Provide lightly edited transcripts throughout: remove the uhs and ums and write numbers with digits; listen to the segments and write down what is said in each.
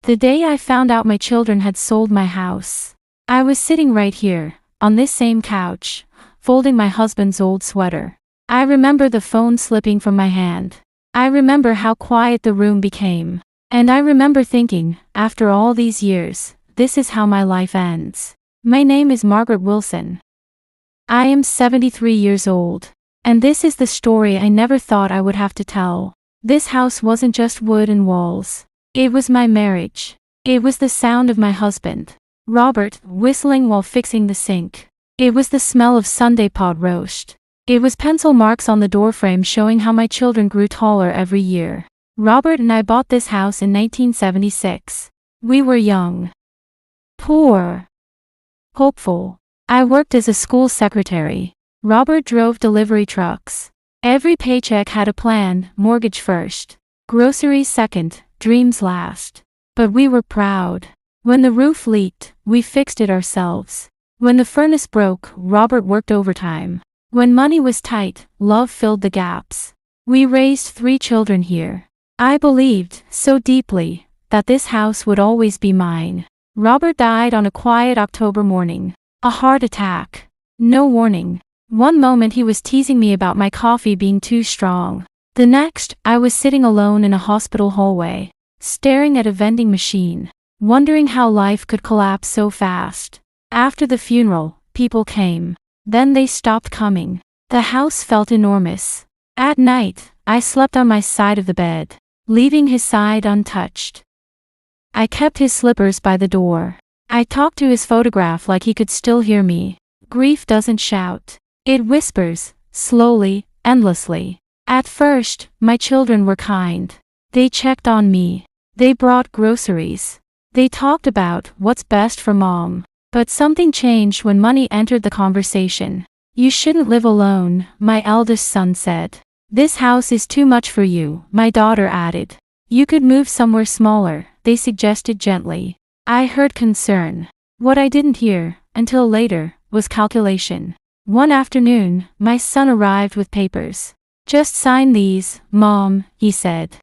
The day I found out my children had sold my house. I was sitting right here, on this same couch, folding my husband's old sweater. I remember the phone slipping from my hand. I remember how quiet the room became. And I remember thinking, after all these years, this is how my life ends. My name is Margaret Wilson. I am 73 years old. And this is the story I never thought I would have to tell. This house wasn't just wood and walls. It was my marriage. It was the sound of my husband, Robert, whistling while fixing the sink. It was the smell of Sunday pot roast. It was pencil marks on the doorframe showing how my children grew taller every year. Robert and I bought this house in 1976. We were young, poor, hopeful. I worked as a school secretary. Robert drove delivery trucks. Every paycheck had a plan: mortgage first, groceries second, dreams last. But we were proud. When the roof leaked, we fixed it ourselves. When the furnace broke, Robert worked overtime. When money was tight, love filled the gaps. We raised 3 children here. I believed, so deeply, that this house would always be mine. Robert died on a quiet October morning. A heart attack. No warning. One moment he was teasing me about my coffee being too strong. The next, I was sitting alone in a hospital hallway, staring at a vending machine, wondering how life could collapse so fast. After the funeral, people came. Then they stopped coming. The house felt enormous. At night, I slept on my side of the bed, leaving his side untouched. I kept his slippers by the door. I talked to his photograph like he could still hear me. Grief doesn't shout. It whispers, slowly, endlessly. At first, my children were kind. They checked on me. They brought groceries. They talked about what's best for mom. But something changed when money entered the conversation. You shouldn't live alone, my eldest son said. This house is too much for you, my daughter added. You could move somewhere smaller, they suggested gently. I heard concern. What I didn't hear, until later, was calculation. One afternoon, my son arrived with papers. Just sign these, Mom, he said.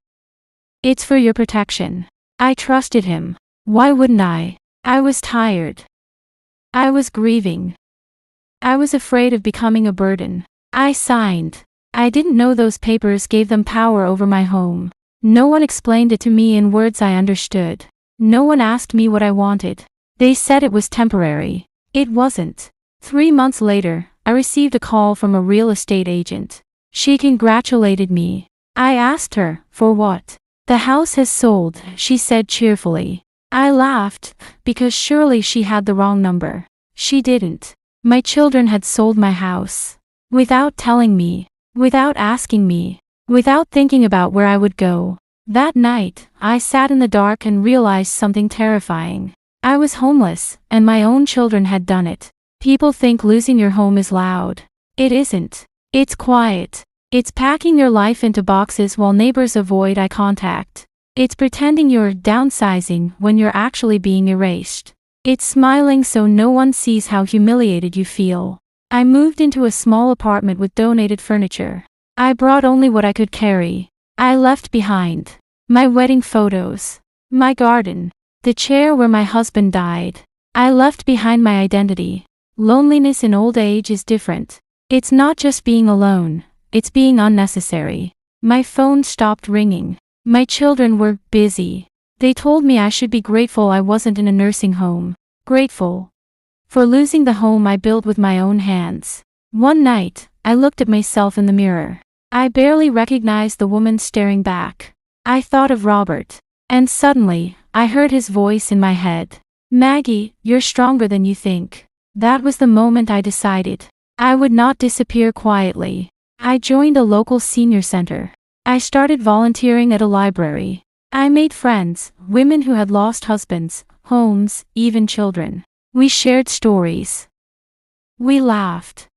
It's for your protection. I trusted him. Why wouldn't I? I was tired. I was grieving. I was afraid of becoming a burden. I signed. I didn't know those papers gave them power over my home. No one explained it to me in words I understood. No one asked me what I wanted. They said it was temporary. It wasn't. 3 months later, I received a call from a real estate agent. She congratulated me. I asked her, for what? The house has sold, she said cheerfully. I laughed, because surely she had the wrong number. She didn't. My children had sold my house. Without telling me. Without asking me. Without thinking about where I would go. That night, I sat in the dark and realized something terrifying. I was homeless, and my own children had done it. People think losing your home is loud. It isn't. It's quiet. It's packing your life into boxes while neighbors avoid eye contact. It's pretending you're downsizing when you're actually being erased. It's smiling so no one sees how humiliated you feel. I moved into a small apartment with donated furniture. I brought only what I could carry. I left behind my wedding photos, my garden, the chair where my husband died. I left behind my identity. Loneliness in old age is different. It's not just being alone, it's being unnecessary. My phone stopped ringing. My children were busy. They told me I should be grateful I wasn't in a nursing home. Grateful for losing the home I built with my own hands. One night, I looked at myself in the mirror. I barely recognized the woman staring back. I thought of Robert. And suddenly, I heard his voice in my head. Maggie, you're stronger than you think. That was the moment I decided I would not disappear quietly. I joined a local senior center. I started volunteering at a library. I made friends, women who had lost husbands, homes, even children. We shared stories. We laughed.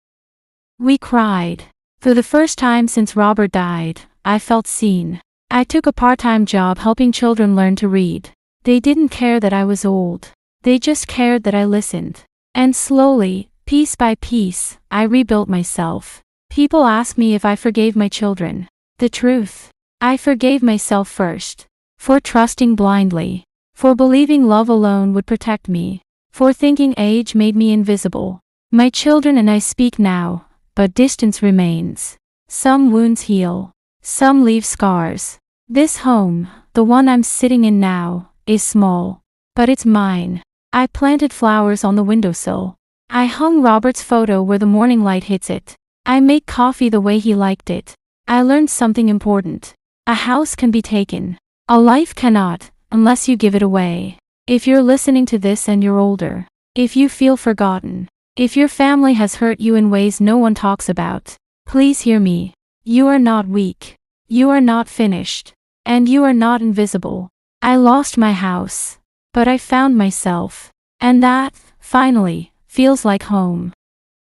We cried. For the first time since Robert died, I felt seen. I took a part-time job helping children learn to read. They didn't care that I was old. They just cared that I listened. And slowly, piece by piece, I rebuilt myself. People ask me if I forgave my children. The truth. I forgave myself first. For trusting blindly. For believing love alone would protect me. For thinking age made me invisible. My children and I speak now, but distance remains. Some wounds heal. Some leave scars. This home, the one I'm sitting in now, is small. But it's mine. I planted flowers on the windowsill. I hung Robert's photo where the morning light hits it. I made coffee the way he liked it. I learned something important. A house can be taken. A life cannot, unless you give it away. If you're listening to this and you're older, if you feel forgotten, if your family has hurt you in ways no one talks about, please hear me. You are not weak. You are not finished. And you are not invisible. I lost my house. But I found myself. And that, finally, feels like home.